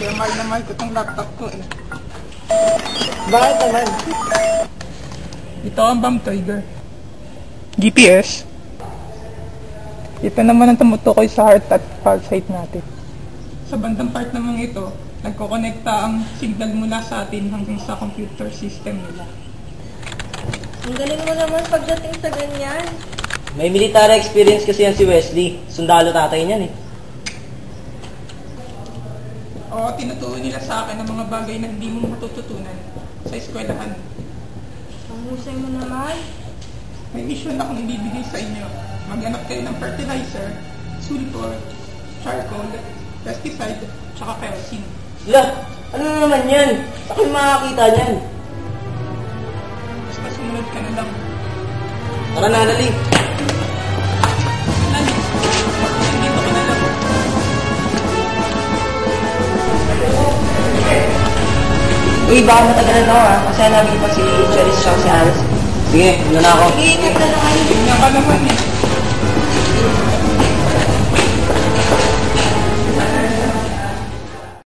Kaya mahal na mahal ko itong laptop ko eh. Bakit naman? Ito ang bomb trigger. GPS. Ito naman ang tumutukoy sa heart at pulse rate natin. Sa bandang part naman ito, nagkokonekta ang signal mula sa atin hanggang sa computer system nila. Ang galing mo naman pagdating sa ganyan. May military experience kasi yan si Wesley. Sundalo tatay niyan eh. Oo, tinuturo nila sa akin ang mga bagay na hindi mo matututunan sa eskwelahan. Ang husay mo naman. May mission akong ibibigay sa inyo. Maghanap kayo ng fertilizer, sulfur, charcoal, pesticide, tsaka kerosene. Lah, ano na naman yan? Saan makakita niyan? Basta sumunod ka na lang. Tara na, dali. Nandito ka na lang. Uy, baka matagalan ako ha. Kasi namin pa si Charis siya si Alice. Sige, muna na ako. Sige, ingat na lang kayo. Tingnan ka naman eh.